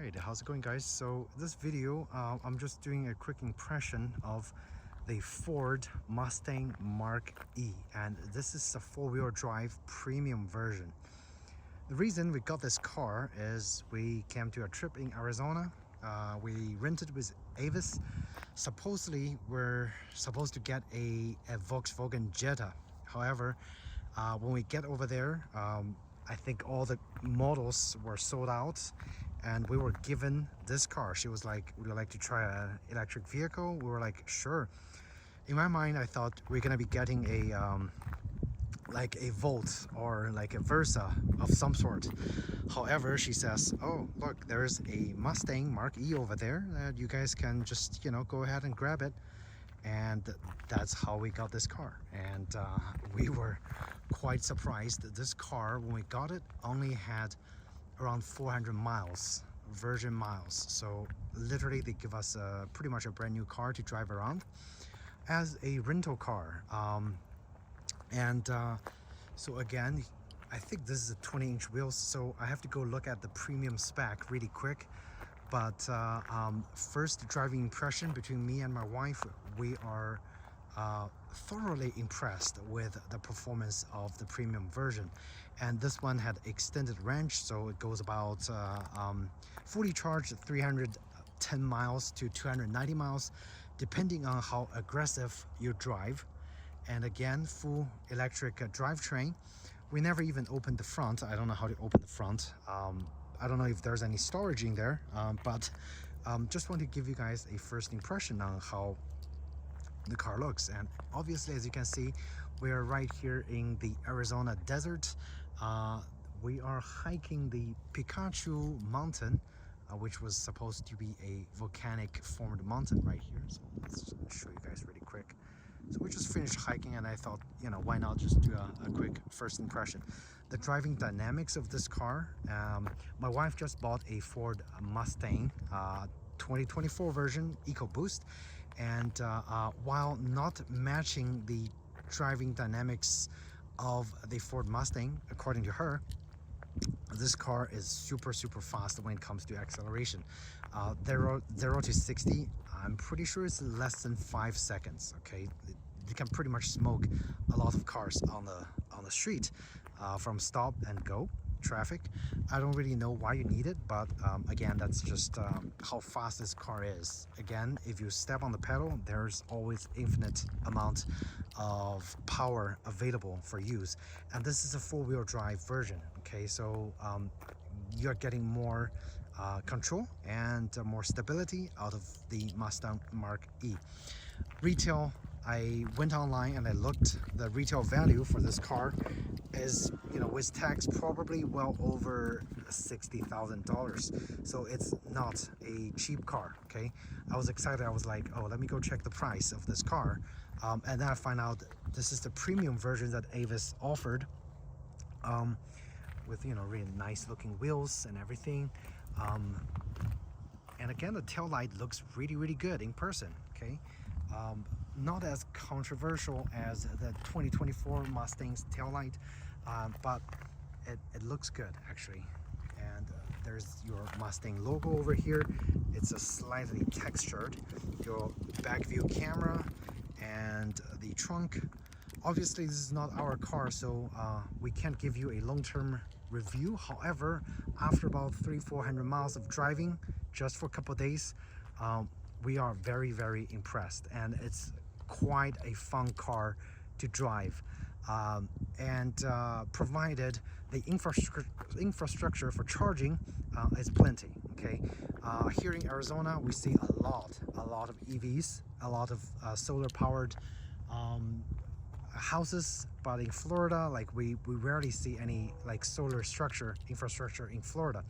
Alright, how's it going, guys? So this video I'm just doing a quick impression of the Ford Mustang Mach-E, and this is a four-wheel drive premium version. The reason we got this car is we came to a trip in Arizona. We rented with Avis. Supposedly we're supposed to get a Volkswagen Jetta. However, when we get over there, I think all the models were sold out, and we were given this car. She was like, would you like to try an electric vehicle? We were like, sure. In my mind, I thought we're gonna be getting a like a Volt or like a Versa of some sort. However, she says, oh look, there's a Mustang Mach-E over there that you guys can just, go ahead and grab it. And that's how we got this car. And we were quite surprised that this car, when we got it, only had around 400 miles, virgin miles. So literally they give us pretty much a brand new car to drive around as a rental car. So again, I think this is a 20-inch wheels, so I have to go look at the premium spec really quick. But first driving impression between me and my wife, we are thoroughly impressed with the performance of the premium version. And this one had extended range, so it goes about fully charged 310 miles to 290 miles, depending on how aggressive you drive. And again, full electric drivetrain. We never even opened the front. I don't know how to open the front. I don't know if there's any storage in there, but just want to give you guys a first impression on how the car looks. And obviously, as you can see, we are right here in the Arizona desert. We are hiking the Pikachu mountain, which was supposed to be a volcanic formed mountain right here. So let's show you guys really quick. So we just finished hiking, and I thought, why not just do a quick first impression. The driving dynamics of this car, my wife just bought a Ford Mustang 2024 version EcoBoost, and while not matching the driving dynamics of the Ford Mustang, according to her, this car is super fast when it comes to acceleration. 0 to 60, I'm pretty sure it's less than 5 seconds. Okay, you can pretty much smoke a lot of cars on the street from stop and go traffic. I don't really know why you need it, but again, that's just how fast this car is. Again, if you step on the pedal, there's always infinite amount of power available for use. And this is a four-wheel drive version. Okay, so you're getting more control and more stability out of the Mustang Mach-E. Retail, I went online and I looked. The retail value for this car is, with tax, probably well over $60,000. So it's not a cheap car. Okay, I was excited. I was like, oh, let me go check the price of this car, and then I find out this is the premium version that Avis offered, with really nice looking wheels and everything. And again, the tail light looks really good in person. Okay, not as controversial as the 2024 Mustang's taillight, but it looks good actually. And there's your Mustang logo over here. It's a slightly textured. Your back view camera and the trunk. Obviously, this is not our car, so we can't give you a long-term review. However, after about 300-400 miles of driving, just for a couple of days, we are very impressed, and it's quite a fun car to drive. Provided the infrastructure for charging is plenty. Okay, here in Arizona, we see a lot of EVs, a lot of solar powered houses, but in Florida, like we rarely see any like solar infrastructure in Florida.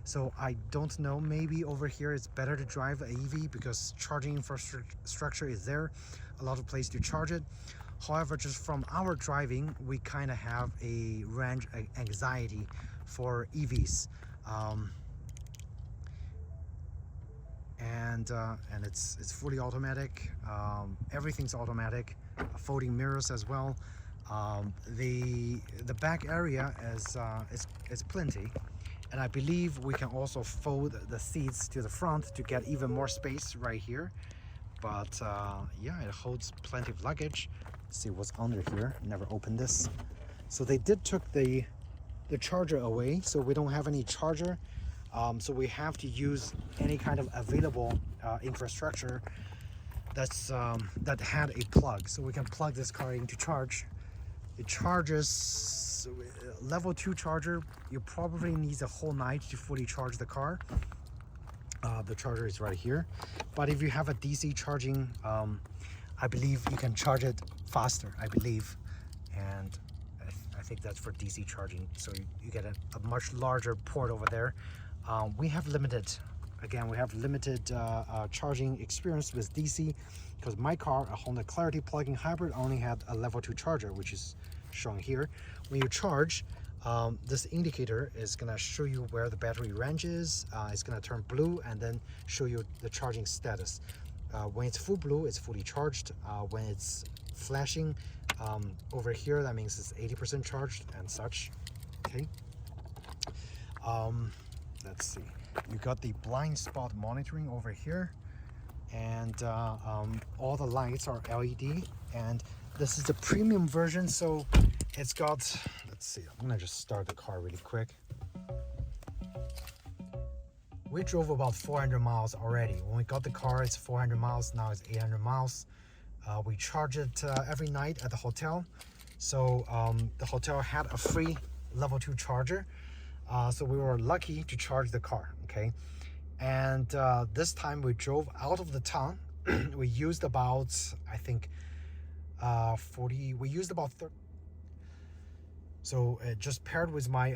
So I don't know, maybe over here it's better to drive an EV because charging infrastructure is there, a lot of place to charge it. However, just from our driving, we kind of have a range anxiety for EVs. And it's fully automatic. Everything's automatic, folding mirrors as well. The back area is plenty, And I believe we can also fold the seats to the front to get even more space right here. But yeah, it holds plenty of luggage. Let's see what's under here. Never opened this. So they did took the charger away, so we don't have any charger. So we have to use any kind of available infrastructure that's that had a plug. So we can plug this car in to charge. It charges level 2 charger. You probably need a whole night to fully charge the car. The charger is right here. But if you have a DC charging, I believe you can charge it faster, I believe. And I think that's for DC charging. So you get a much larger port over there. We have limited charging experience with DC because my car, a Honda Clarity plug-in hybrid, only had a level 2 charger, which is shown here. When you charge, this indicator is gonna show you where the battery range is. It's gonna turn blue and then show you the charging status. When it's full blue, it's fully charged. When it's flashing over here, that means it's 80% charged and such. Okay. Let's see. You got the blind spot monitoring over here, and all the lights are LED. And this is the premium version, so it's got. Let's see. I'm gonna just start the car really quick. We drove about 400 miles already. When we got the car, it's 400 miles. Now it's 800 miles. We charge it every night at the hotel. So the hotel had a free level 2 charger. So we were lucky to charge the car, okay? And this time we drove out of the town. We used about, I think, 40, we used about 30. So it just paired with my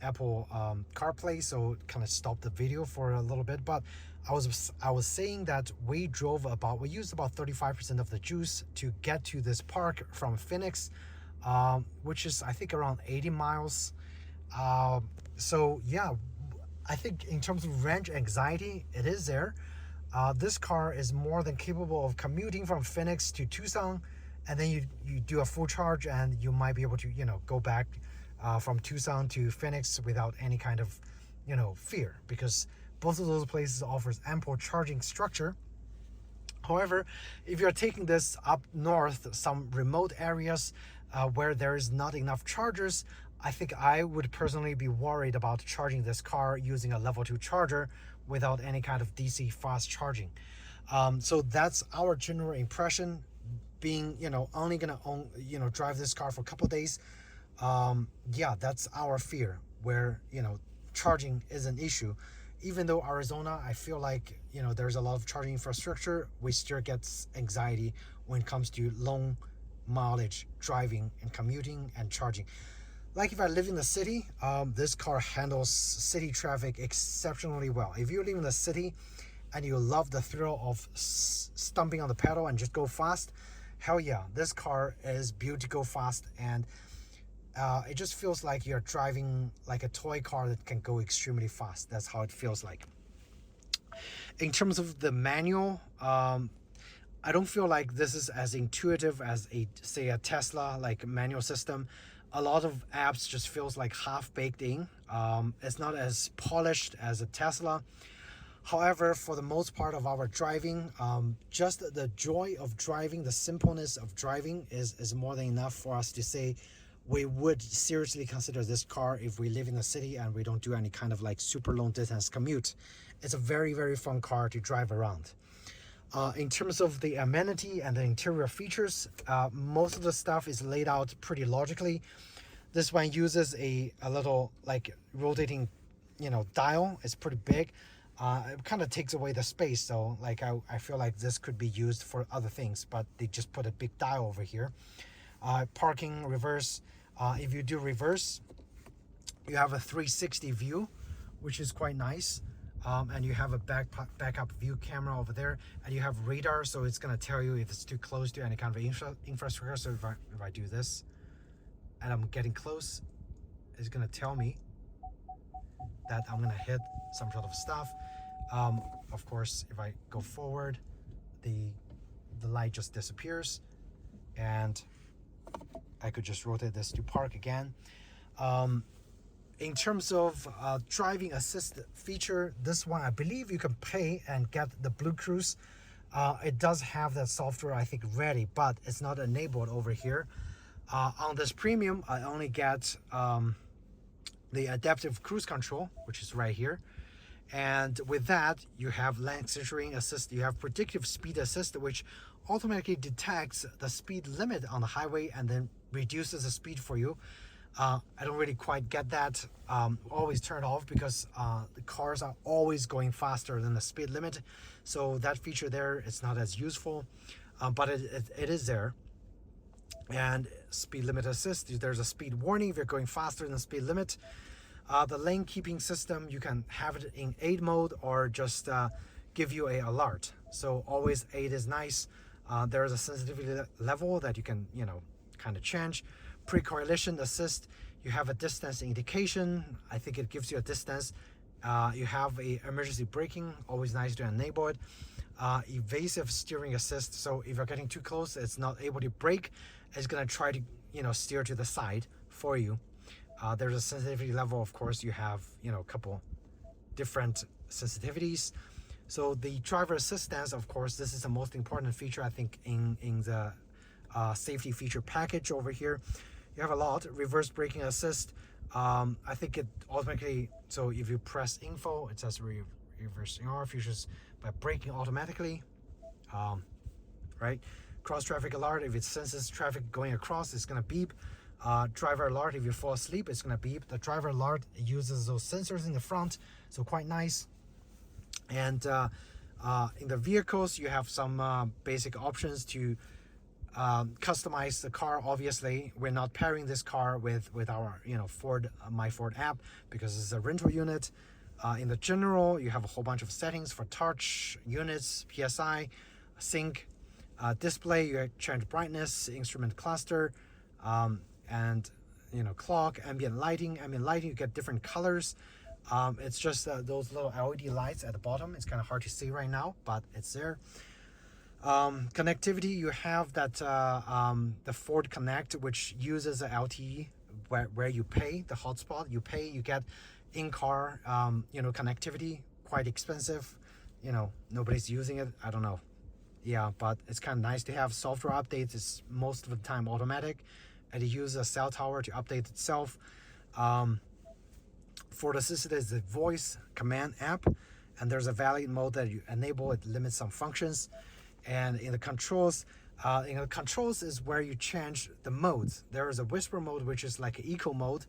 Apple CarPlay, so it kind of stopped the video for a little bit. But I was saying that we used about 35% of the juice to get to this park from Phoenix, which is I think around 80 miles. So yeah, I think in terms of range anxiety, it is there. This car is more than capable of commuting from Phoenix to Tucson, and then you do a full charge and you might be able to, go back from Tucson to Phoenix without any kind of, fear, because both of those places offers ample charging structure. However, if you're taking this up north, some remote areas where there is not enough chargers, I think I would personally be worried about charging this car using a level 2 charger without any kind of DC fast charging. So that's our general impression. Being, only gonna drive this car for a couple of days. Yeah, that's our fear, where, charging is an issue. Even though Arizona, I feel like, there's a lot of charging infrastructure, we still get anxiety when it comes to long mileage driving and commuting and charging. Like if I live in the city, this car handles city traffic exceptionally well. If you live in the city and you love the thrill of stomping on the pedal and just go fast, hell yeah, this car is built to go fast. And it just feels like you're driving like a toy car that can go extremely fast. That's how it feels like. In terms of the manual, I don't feel like this is as intuitive as say a Tesla like manual system. A lot of apps just feels like half baked in. It's not as polished as a Tesla. However, for the most part of our driving, just the joy of driving, the simpleness of driving is more than enough for us to say we would seriously consider this car if we live in the city and we don't do any kind of like super long distance commute. It's a very, very fun car to drive around. In terms of the amenity and the interior features, most of the stuff is laid out pretty logically. This one uses a little like rotating, dial. It's pretty big. It kind of takes away the space, so like I feel like this could be used for other things, but they just put a big dial over here. Parking, reverse. If you do reverse, you have a 360 view, which is quite nice. And you have a backup view camera over there, and you have radar, so it's gonna tell you if it's too close to any kind of infrastructure. So if I do this and I'm getting close, it's gonna tell me that I'm gonna hit some sort of stuff. Of course, if I go forward, the light just disappears, and I could just rotate this to park again. in terms of driving assist feature, this one I believe you can pay and get the Blue Cruise. It does have that software, I think, ready, but it's not enabled over here. On this premium, I only get the adaptive cruise control, which is right here. And with that, you have lane centering assist, you have predictive speed assist, which automatically detects the speed limit on the highway and then reduces the speed for you. I don't really quite get that. Always turn off because the cars are always going faster than the speed limit. So that feature there is not as useful, but it is there. And speed limit assist, there's a speed warning if you're going faster than the speed limit. The lane keeping system, you can have it in aid mode or just give you a alert. So always aid is nice. There is a sensitivity level that you can, kind of change. Pre-correlation assist, you have a distance indication. I think it gives you a distance. You have a emergency braking, always nice to enable it. Evasive steering assist, so if you're getting too close, it's not able to brake. It's gonna try to, steer to the side for you. There's a sensitivity level, of course. You have, a couple different sensitivities. So the driver assistance, of course, this is the most important feature, I think, in the safety feature package over here. You have a lot. Reverse braking assist. I think it automatically, so if you press info, it says reverse features by braking automatically, right? Cross traffic alert, if it senses traffic going across, it's gonna beep. Driver alert, if you fall asleep, it's gonna beep. The driver alert uses those sensors in the front, so quite nice. And in the vehicles, you have some basic options to customize the car. Obviously, we're not pairing this car with our Ford My Ford app because it's a rental unit. In the general, you have a whole bunch of settings for touch, units, PSI, sync, display. You change brightness, instrument cluster, and clock, ambient lighting. Ambient lighting, you get different colors. It's just those little LED lights at the bottom. It's kind of hard to see right now, but it's there. Connectivity, you have that the Ford Connect, which uses a LTE where you pay the hotspot. You pay, you get in-car connectivity. Quite expensive, nobody's using it. I don't know. Yeah, but it's kind of nice to have. Software updates is most of the time automatic, and it uses a cell tower to update itself. Ford Assisted is the voice command app, and there's a valid mode that you enable. It limits some functions. And in the controls, is where you change the modes. There is a whisper mode, which is like an eco mode.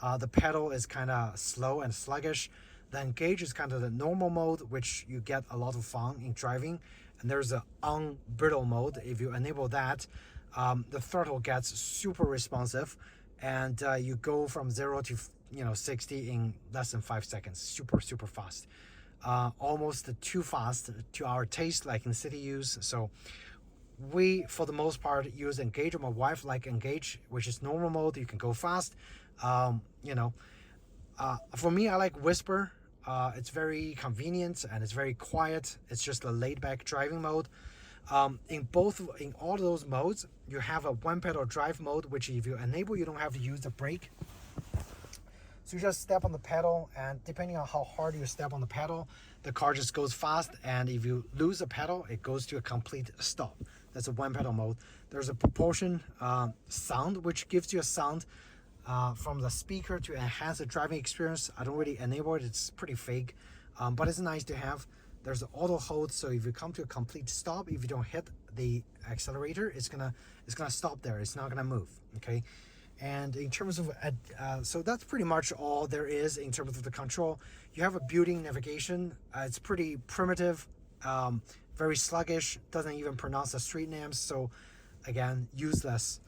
The pedal is kind of slow and sluggish. The engage is kind of the normal mode, which you get a lot of fun in driving. And there's a unbrittle mode. If you enable that, the throttle gets super responsive, and you go from 0 to 60 in less than 5 seconds. Super fast. Almost too fast to our taste, like in city use. So we, for the most part, use Engage. My wife like Engage, which is normal mode. You can go fast. For me, I like Whisper. It's very convenient and it's very quiet. It's just a laid-back driving mode. In all of those modes, you have a one-pedal drive mode, which if you enable, you don't have to use the brake. So you just step on the pedal, and depending on how hard you step on the pedal, the car just goes fast. And if you lose a pedal, it goes to a complete stop. That's a one pedal mode. There's a propulsion sound, which gives you a sound from the speaker to enhance the driving experience. I don't really enable it. It's pretty fake, but it's nice to have. There's an auto hold, so if you come to a complete stop, if you don't hit the accelerator, it's gonna stop there. It's not gonna move. Okay. And in terms of, so that's pretty much all there is in terms of the control. You have a built-in navigation. It's pretty primitive, very sluggish, doesn't even pronounce the street names. So again, useless,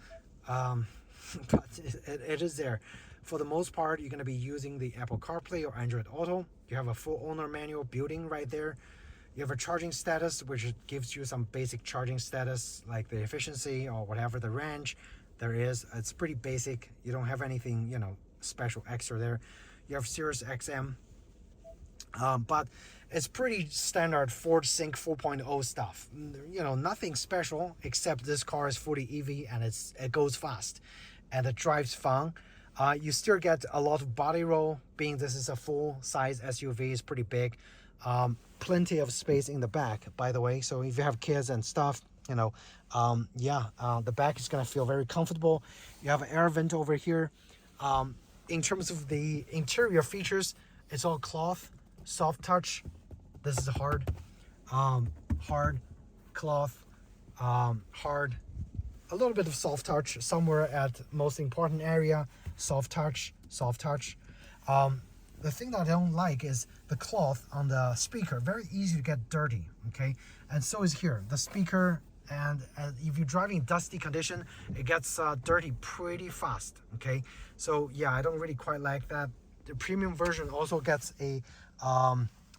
but it is there. For the most part, you're gonna be using the Apple CarPlay or Android Auto. You have a full owner manual built-in right there. You have a charging status, which gives you some basic charging status, like the efficiency or whatever the range there is. It's pretty basic. You don't have anything, special extra there. You have Sirius XM, but it's pretty standard Ford Sync 4.0 stuff. Nothing special except this car is fully EV and it goes fast and it drives fun. You still get a lot of body roll, being this is a full-size SUV, is pretty big. Plenty of space in the back, by the way. So if you have kids and stuff, you know, the back is gonna feel very comfortable. You have an air vent over here. In terms of the interior features, it's all cloth, soft touch. This is hard cloth, hard, a little bit of soft touch somewhere at most important area. Soft touch. The thing that I don't like is the cloth on the speaker. Very easy to get dirty, okay? And so is here. The speaker, and if you're driving in dusty condition, it gets dirty pretty fast, okay? So yeah, I don't really quite like that. The premium version also gets a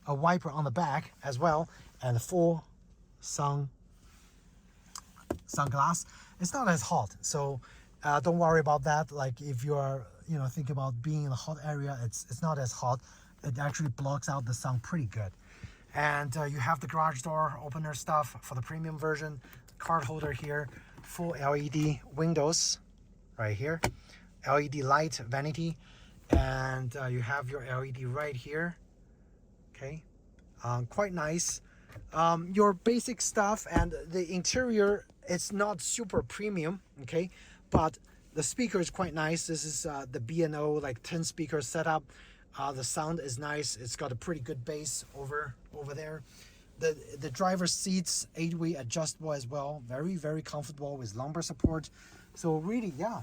wiper on the back as well, and a full sunglass. It's not as hot, so don't worry about that. Like if you are, you know, thinking about being in a hot area, it's not as hot. It actually blocks out the sun pretty good. And you have the garage door opener stuff for the premium version. Card holder here, full LED windows right here, LED light vanity, and you have your LED right here. Okay, quite nice. Your basic stuff, and the interior, it's not super premium, okay, but the speaker is quite nice. This is the B&O like 10 speaker setup. The sound is nice. It's got a pretty good bass over there. The driver's seats 8-way adjustable as well, very comfortable with lumbar support. So really, yeah,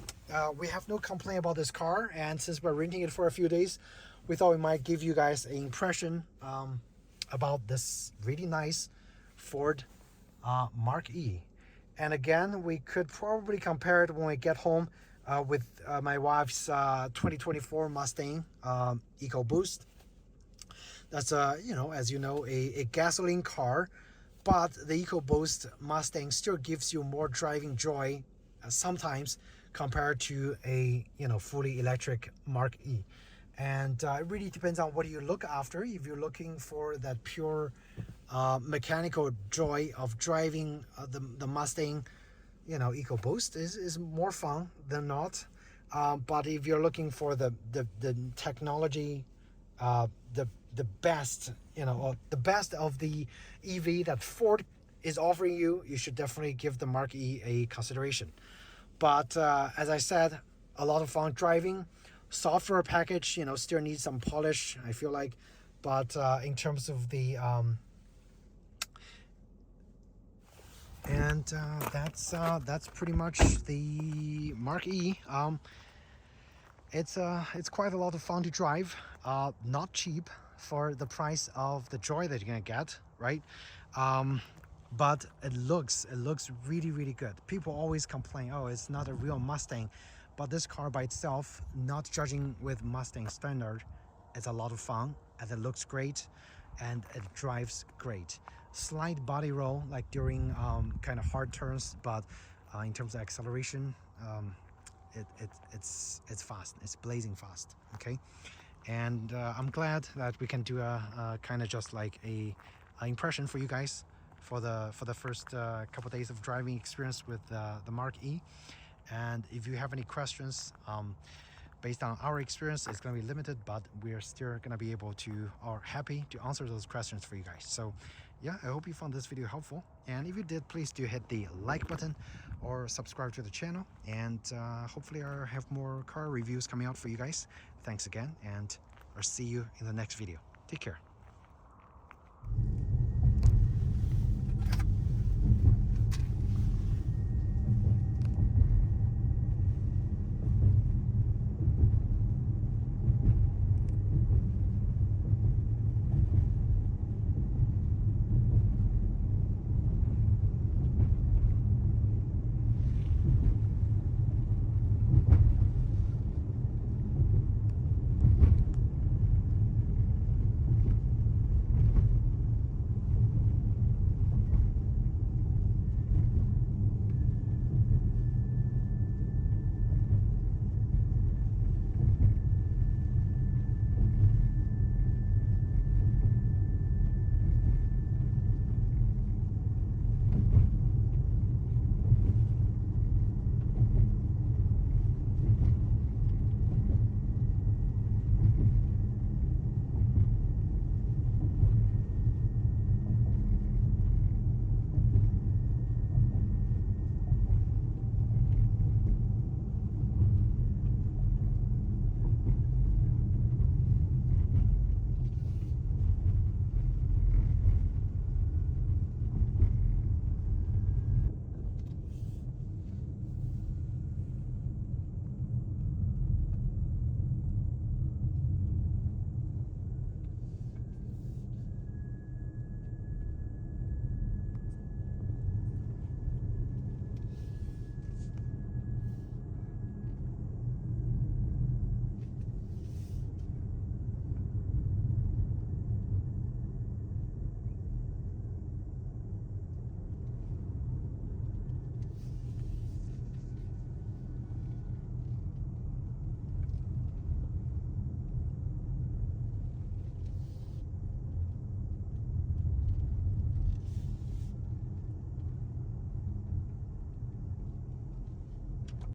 we have no complaint about this car. And since we're renting it for a few days, we thought we might give you guys an impression about this really nice Ford Mach-E. And again, we could probably compare it when we get home with my wife's 2024 Mustang EcoBoost. That's you know, as you know, a gasoline car, but the EcoBoost Mustang still gives you more driving joy sometimes compared to a, you know, fully electric Mach-E. And it really depends on what you look after. If you're looking for that pure mechanical joy of driving the Mustang, you know, EcoBoost is more fun than not. But if you're looking for the technology, the best, you know, the best of the EV that Ford is offering you, you should definitely give the Mach-E a consideration. But as I said, a lot of fun driving. Software package, you know, still needs some polish, I feel like. But in terms of the that's pretty much the Mach-E. It's quite a lot of fun to drive. Not cheap for the price of the joy that you're gonna get, right? But it looks really good. People always complain, oh, it's not a real Mustang. But this car by itself, not judging with Mustang standard, it's a lot of fun, and it looks great, and it drives great. Slight body roll, like during kind of hard turns, but in terms of acceleration, it's fast. It's blazing fast. Okay, and I'm glad that we can do a kind of just like a impression for you guys for the first couple days of driving experience with the Mach-E. And if you have any questions, based on our experience, it's going to be limited, but we're still going to be able to, or happy to answer those questions for you guys. So yeah, I hope you found this video helpful. And if you did, please do hit the like button or subscribe to the channel. And hopefully I'll have more car reviews coming out for you guys. Thanks again, and I'll see you in the next video. Take care.